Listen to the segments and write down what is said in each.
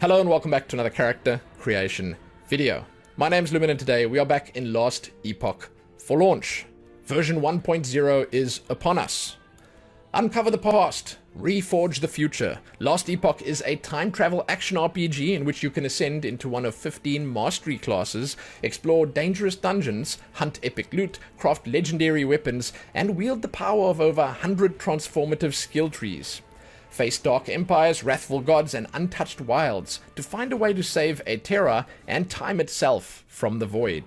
Hello and welcome back to another character creation video. My name's Lumin and today we are back in Last Epoch for launch. Version 1.0 is upon us. Uncover the past, reforge the future. Last Epoch is a time travel action RPG in which you can ascend into one of 15 mastery classes, explore dangerous dungeons, hunt epic loot, craft legendary weapons, and wield the power of over 100 transformative skill trees. Face dark empires, wrathful gods, and untouched wilds to find a way to save Aetera and time itself from the void.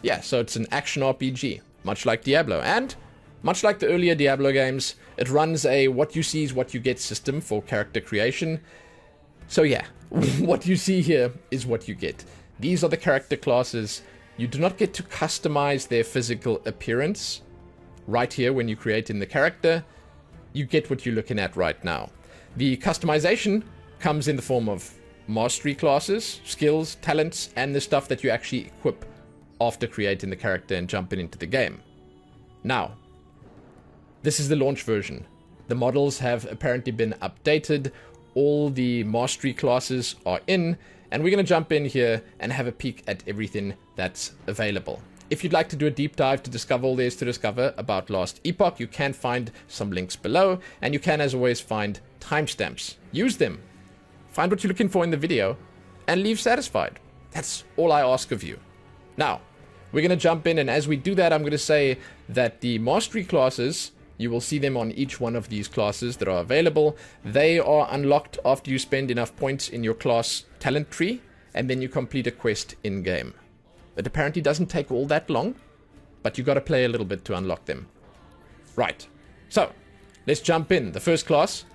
Yeah, so it's an action RPG, much like Diablo, and much like the earlier Diablo games, it runs a what you see is what you get system for character creation. So yeah, what you see here is what you get. These are the character classes. You do not get to customize their physical appearance right here when you create in the character. You get what you're looking at right now. The customization comes in the form of mastery classes, skills, talents, and the stuff that you actually equip after creating the character and jumping into the game. Now, this is the launch version. The models have apparently been updated. All the mastery classes are in, and we're going to jump in here and have a peek at everything that's available. If you'd like to do a deep dive to discover all there is to discover about Last Epoch, you can find some links below, and you can, as always, find timestamps. Use them. Find what you're looking for in the video, and leave satisfied. That's all I ask of you. Now, we're going to jump in, and as we do that, I'm going to say that the mastery classes, you will see them on each one of these classes that are available. They are unlocked after you spend enough points in your class talent tree, and then you complete a quest in-game. It apparently doesn't take all that long, but you got to play a little bit to unlock them. Right, so let's jump in. The first class,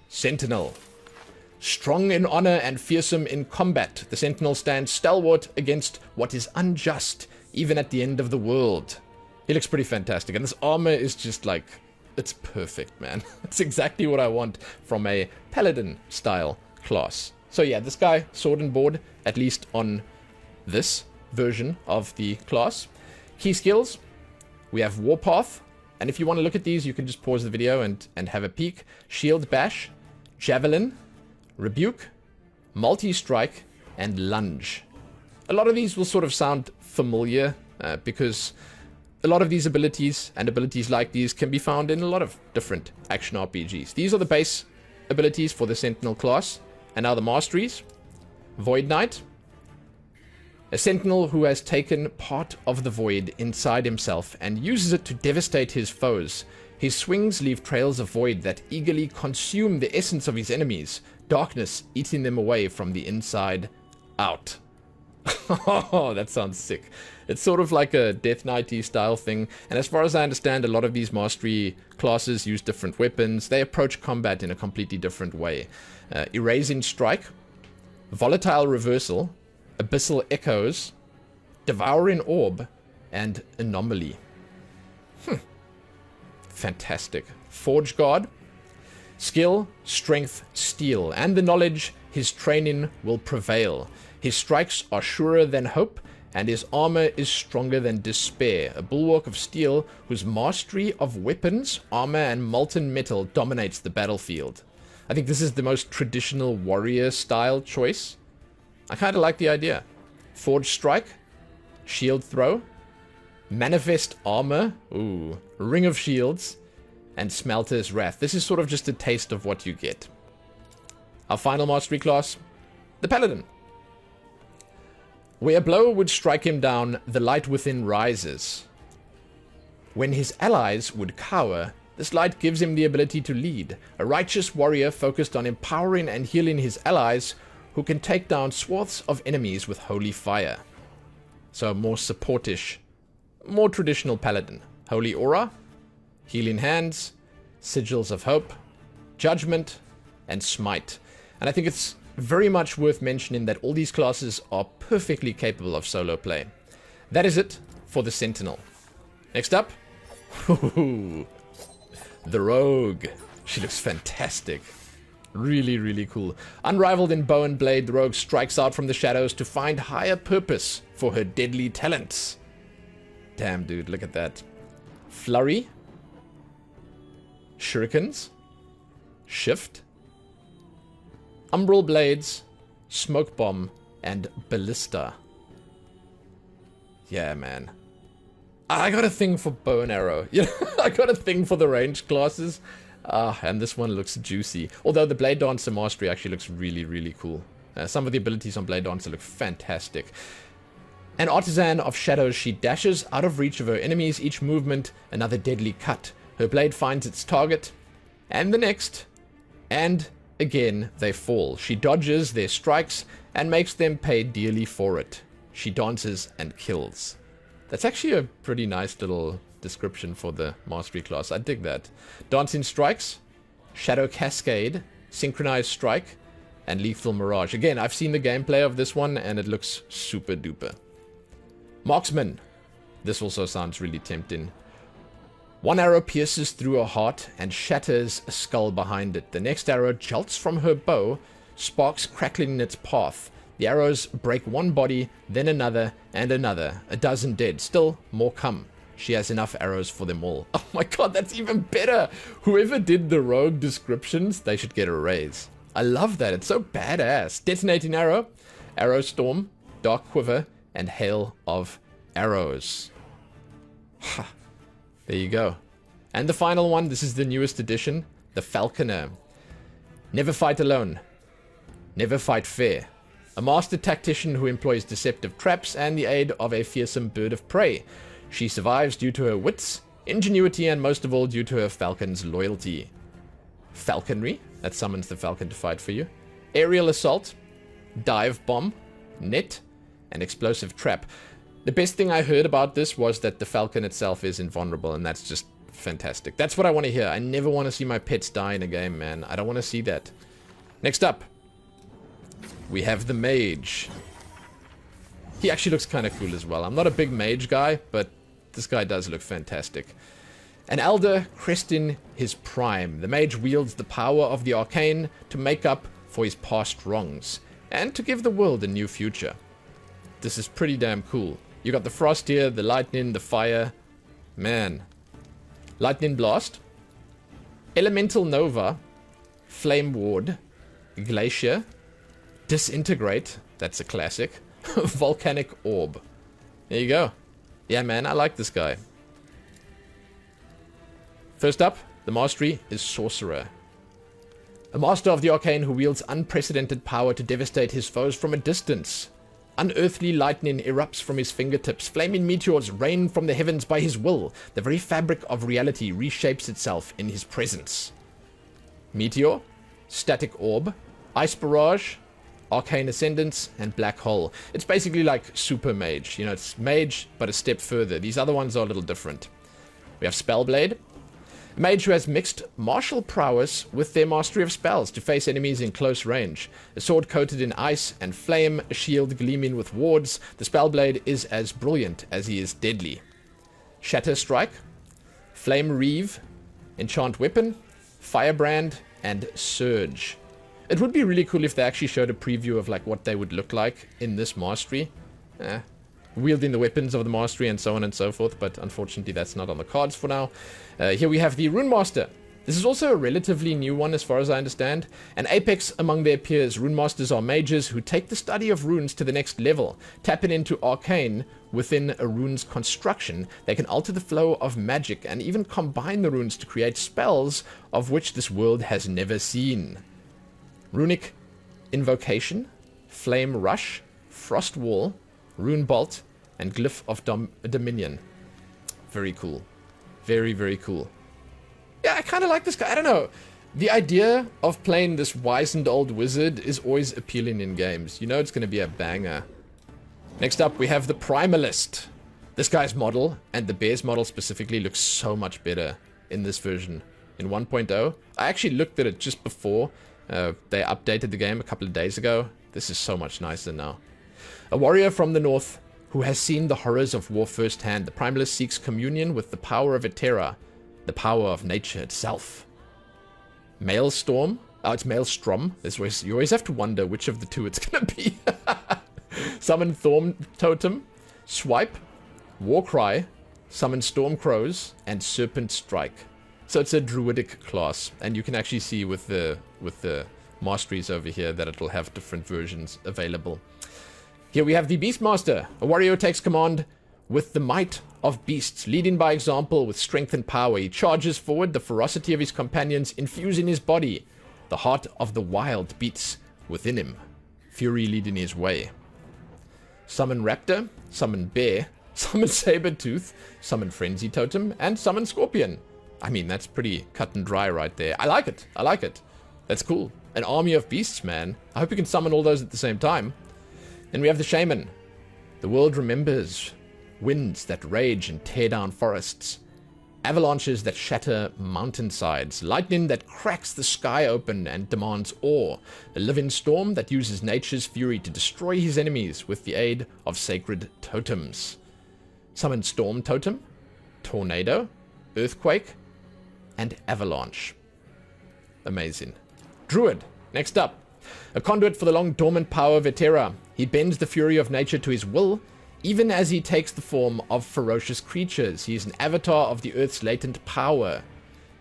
Sentinel. Strong in honor and fearsome in combat, the Sentinel stands stalwart against what is unjust, even at the end of the world. He looks pretty fantastic, and this armor is just like, it's perfect, man. It's exactly what I want from a Paladin-style class. So yeah, this guy, sword and board, at least on this version of the class. Key skills, we have Warpath, and if you want to look at these, you can just pause the video and have a peek. Shield Bash, Javelin, Rebuke, Multi-Strike, and Lunge. A lot of these will sort of sound familiar because a lot of these abilities and abilities like these can be found in a lot of different action RPGs. These are the base abilities for the Sentinel class, and now the masteries. Void Knight, a Sentinel who has taken part of the void inside himself and uses it to devastate his foes. His swings leave trails of void that eagerly consume the essence of his enemies, darkness eating them away from the inside out. Oh, that sounds sick. It's sort of like a Death Knight-y style thing, and as far as I understand, a lot of these mastery classes use different weapons. They approach combat in a completely different way. Erasing Strike, Volatile Reversal, Abyssal Echoes, Devouring Orb, and Anomaly. Fantastic. Forge Guard, skill, strength, steel, and the knowledge his training will prevail. His strikes are surer than hope, and his armor is stronger than despair. A bulwark of steel whose mastery of weapons, armor, and molten metal dominates the battlefield. I think this is the most traditional warrior style choice. I kind of like the idea. Forge Strike, Shield Throw, Manifest Armor, ooh, Ring of Shields, and Smelter's Wrath. This is sort of just a taste of what you get. Our final mastery class, the Paladin. Where a blow would strike him down, the light within rises. When his allies would cower, this light gives him the ability to lead. A righteous warrior focused on empowering and healing his allies, who can take down swaths of enemies with holy fire. So a more supportish, more traditional paladin. Holy Aura, Healing Hands, Sigils of Hope, Judgment, and Smite. And I think it's very much worth mentioning that all these classes are perfectly capable of solo play. That is it for the Sentinel. Next up, the Rogue. She looks fantastic. Really, really cool. Unrivaled in bow and blade, the Rogue strikes out from the shadows to find higher purpose for her deadly talents. Damn, dude, look at that. Flurry. Shurikens. Shift. Umbral Blades, Smoke Bomb, and Ballista. Yeah, man. I got a thing for bow and arrow. You know, I got a thing for the ranged classes. And this one looks juicy. Although the Blade Dancer Mastery actually looks really, really cool. Some of the abilities on Blade Dancer look fantastic. An Artisan of Shadows, she dashes out of reach of her enemies. Each movement, another deadly cut. Her blade finds its target, and the next, and again they fall. She dodges their strikes and makes them pay dearly for it. She dances and kills. That's actually a pretty nice little description for the Mastery class. I dig that. Dancing Strikes, Shadow Cascade, Synchronized Strike, and Lethal Mirage. Again, I've seen the gameplay of this one, and it looks super duper. Marksman. This also sounds really tempting. One arrow pierces through her heart and shatters a skull behind it. The next arrow jolts from her bow, sparks crackling in its path. The arrows break one body, then another, and another. A dozen dead. Still, more come. She has enough arrows for them all. Oh my god, that's even better! Whoever did the rogue descriptions, they should get a raise. I love that. It's so badass. Detonating Arrow, Arrow Storm, Dark Quiver, and Hail of Arrows. Ha. There you go. And the final one, this is the newest edition, the Falconer. Never fight alone. Never fight fair. A master tactician who employs deceptive traps and the aid of a fearsome bird of prey. She survives due to her wits, ingenuity, and most of all due to her falcon's loyalty. Falconry, that summons the falcon to fight for you. Aerial Assault, Dive Bomb, Net, and Explosive Trap. The best thing I heard about this was that the falcon itself is invulnerable, and that's just fantastic. That's what I want to hear. I never want to see my pets die in a game, man. I don't want to see that. Next up, we have the Mage. He actually looks kind of cool as well. I'm not a big Mage guy, but this guy does look fantastic. An Elder cresting his prime. The Mage wields the power of the arcane to make up for his past wrongs, and to give the world a new future. This is pretty damn cool. You got the frost here, the lightning, the fire. Man. Lightning Blast, Elemental Nova, Flame Ward, Glacier, Disintegrate, that's a classic, Volcanic Orb. There you go. Yeah, man, I like this guy. First up, the Mastery is Sorcerer. A master of the arcane who wields unprecedented power to devastate his foes from a distance. Unearthly lightning erupts from his fingertips. Flaming meteors rain from the heavens by his will. The very fabric of reality reshapes itself in his presence. Meteor, Static Orb, Ice Barrage, Arcane Ascendance, and Black Hole. It's basically like Super Mage. You know, it's Mage, but a step further. These other ones are a little different. We have Spellblade. A mage who has mixed martial prowess with their mastery of spells to face enemies in close range. A sword coated in ice and flame, a shield gleaming with wards. The Spellblade is as brilliant as he is deadly. Shatter Strike, Flame Reeve, Enchant Weapon, Firebrand, and Surge. It would be really cool if they actually showed a preview of like what they would look like in this mastery. Wielding the weapons of the mastery and so on and so forth, but unfortunately that's not on the cards for now. Here we have the Rune Master. This is also a relatively new one as far as I understand. An apex among their peers, Rune Masters are mages who take the study of runes to the next level. Tapping into arcane within a rune's construction, they can alter the flow of magic and even combine the runes to create spells of which this world has never seen. Runic Invocation, Flame Rush, Frost Wall, Rune Bolt, and Glyph of Dominion. Very cool. Very, very cool. Yeah, I kind of like this guy. I don't know. The idea of playing this wizened old wizard is always appealing in games. You know it's going to be a banger. Next up, we have the Primalist. This guy's model, and the bear's model specifically, looks so much better in this version. In 1.0, I actually looked at it just before they updated the game a couple of days ago. This is so much nicer now. A warrior from the north who has seen the horrors of war firsthand, the Primalist seeks communion with the power of Eterra, the power of nature itself. Maelstrom. Oh, it's Maelstrom. You always have to wonder which of the two it's going to be. Summon Thorn Totem, Swipe, Warcry, Summon Storm Crows, and Serpent Strike. So it's a druidic class, and you can actually see with the masteries over here that it'll have different versions available. Here we have the Beastmaster. A warrior takes command with the might of beasts, leading by example with strength and power. He charges forward, the ferocity of his companions infuse in his body. The heart of the wild beats within him, fury leading his way. Summon Raptor, summon Bear, summon Sabertooth, summon Frenzy Totem, and summon Scorpion. I mean, that's pretty cut and dry right there. I like it. I like it. That's cool. An army of beasts, man. I hope you can summon all those at the same time. Then we have the Shaman. The world remembers winds that rage and tear down forests, avalanches that shatter mountainsides, lightning that cracks the sky open and demands awe, a living storm that uses nature's fury to destroy his enemies with the aid of sacred totems. Summon Storm Totem, Tornado, Earthquake, and Avalanche. Amazing. Druid, next up. A conduit for the long dormant power of Etera. He bends the fury of nature to his will, even as he takes the form of ferocious creatures. He is an avatar of the Earth's latent power,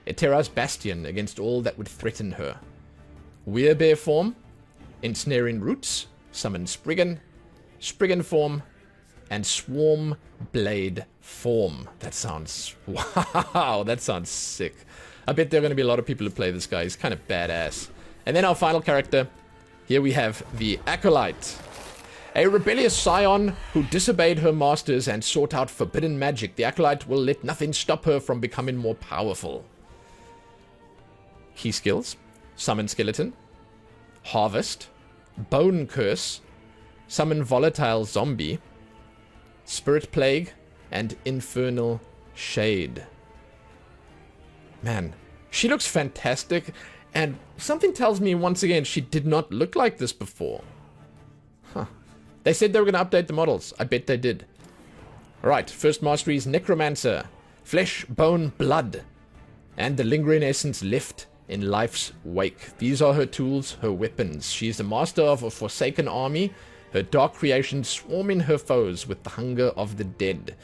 Etera's bastion against all that would threaten her. Werebear form, Ensnaring Roots, summon Spriggan, Spriggan form, and Swarm Blade form. That sounds... wow, that sounds sick. I bet there are going to be a lot of people who play this guy. He's kind of badass. And then our final character. Here we have the Acolyte. A rebellious scion who disobeyed her masters and sought out forbidden magic. The Acolyte will let nothing stop her from becoming more powerful. Key skills. Summon Skeleton. Harvest. Bone Curse. Summon Volatile Zombie. Spirit Plague. And Infernal Shade. Man, she looks fantastic. And something tells me once again she did not look like this before. Huh. They said they were going to update the models. I bet they did. Alright, first mastery is Necromancer. Flesh, bone, blood. And the lingering essence left in life's wake. These are her tools, her weapons. She is the master of a forsaken army. Her dark creations swarming her foes with the hunger of the dead.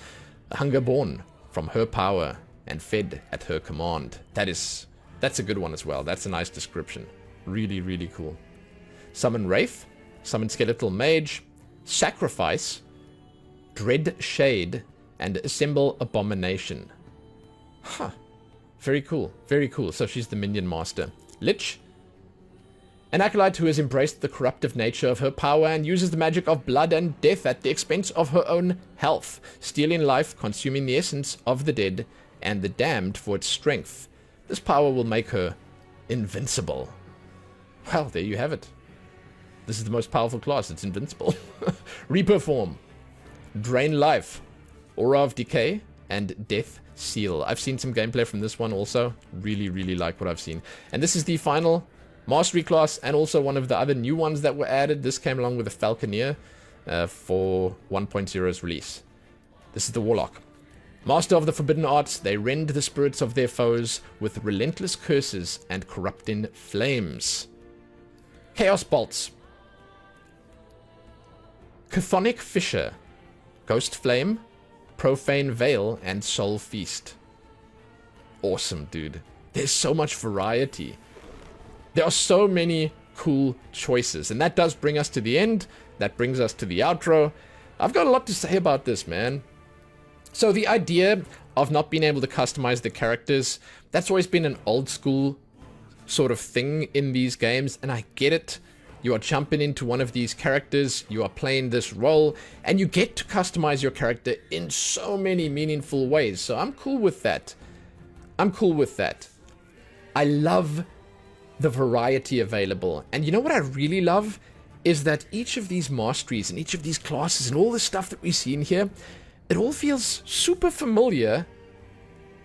A hunger born from her power and fed at her command. That's a good one as well. That's a nice description. Really, really cool. Summon Wraith. Summon Skeletal Mage. Sacrifice. Dread Shade. And Assemble Abomination. Huh. Very cool. Very cool. So she's the minion master. Lich. An acolyte who has embraced the corruptive nature of her power and uses the magic of blood and death at the expense of her own health, stealing life, consuming the essence of the dead and the damned for its strength. This power will make her invincible. Well, there you have it. This is the most powerful class. It's invincible. Reaper form. Drain life. Aura of Decay. And Death Seal. I've seen some gameplay from this one also. Really, really like what I've seen. And this is the final mastery class and also one of the other new ones that were added. This came along with the Falconeer for 1.0's release. This is the Warlock. Master of the forbidden arts, they rend the spirits of their foes with relentless curses and corrupting flames. Chaos Bolts. Chthonic Fissure. Ghost Flame. Profane Veil. And Soul Feast. Awesome, dude. There's so much variety. There are so many cool choices. And that does bring us to the end. That brings us to the outro. I've got a lot to say about this, man. So the idea of not being able to customize the characters, that's always been an old school sort of thing in these games, and I get it. You are jumping into one of these characters, you are playing this role, and you get to customize your character in so many meaningful ways. So I'm cool with that. I'm cool with that. I love the variety available. And you know what I really love? Is that each of these masteries and each of these classes and all the stuff that we see in here, it all feels super familiar,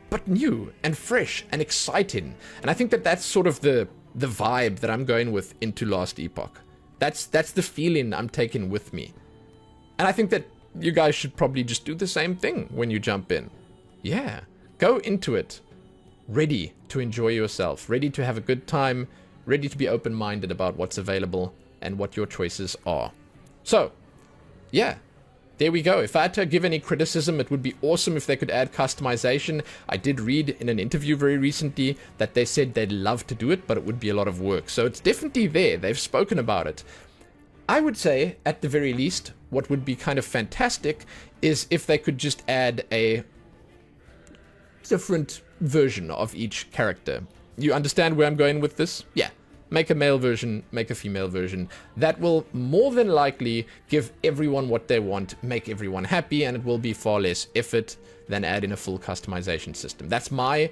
but new and fresh and exciting. And I think that that's sort of the vibe that I'm going with into Last Epoch. That's the feeling I'm taking with me. And I think that you guys should probably just do the same thing when you jump in. Yeah, go into it ready to enjoy yourself, ready to have a good time, ready to be open-minded about what's available and what your choices are. So, yeah. there we go. If I had to give any criticism, it would be awesome if they could add customization. I did read in an interview very recently that they said they'd love to do it, but it would be a lot of work. So it's definitely there. They've spoken about it. I would say, at the very least, what would be kind of fantastic is if they could just add a different version of each character. You understand where I'm going with this? Yeah. Make a male version, make a female version. That will more than likely give everyone what they want, make everyone happy, and it will be far less effort than add in a full customization system. That's my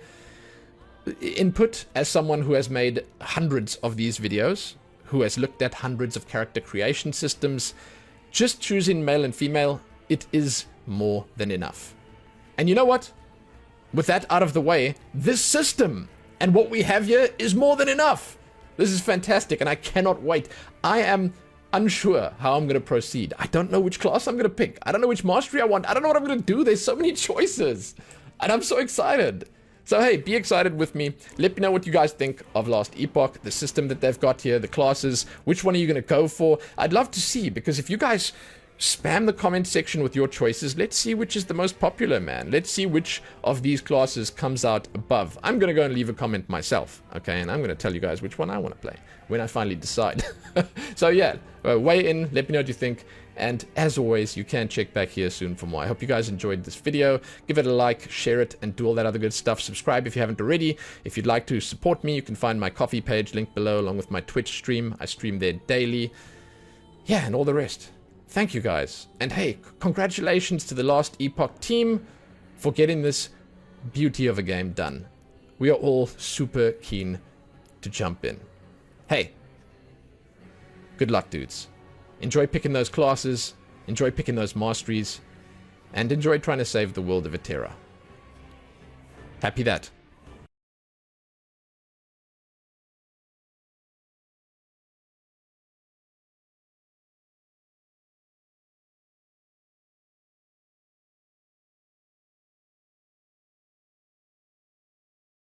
input as someone who has made hundreds of these videos, who has looked at hundreds of character creation systems. Just choosing male and female, it is more than enough. And you know what? With that out of the way, this system and what we have here is more than enough. This is fantastic, and I cannot wait. I am unsure how I'm going to proceed. I don't know which class I'm going to pick. I don't know which mastery I want. I don't know what I'm going to do. There's so many choices, and I'm so excited. So hey, be excited with me. Let me know what you guys think of Last Epoch, the system that they've got here, the classes. Which one are you going to go for? I'd love to see, because if you guys spam the comment section with your choices, let's see which is the most popular, man. Let's see which of these classes comes out above. I'm going to go and leave a comment myself, okay? And I'm going to tell you guys which one I want to play when I finally decide. So yeah, weigh in, let me know what you think. And as always, you can check back here soon for more. I hope you guys enjoyed this video. Give it a like, share it, and do all that other good stuff. Subscribe if you haven't already. If you'd like to support me, you can find my Ko-fi page linked below, along with my Twitch stream. I stream there daily. Yeah, and all the rest. Thank you guys. And hey, congratulations to the Last Epoch team for getting this beauty of a game done. We are all super keen to jump in. Hey, good luck, dudes. Enjoy picking those classes, enjoy picking those masteries, and enjoy trying to save the world of Eterra. Happy that.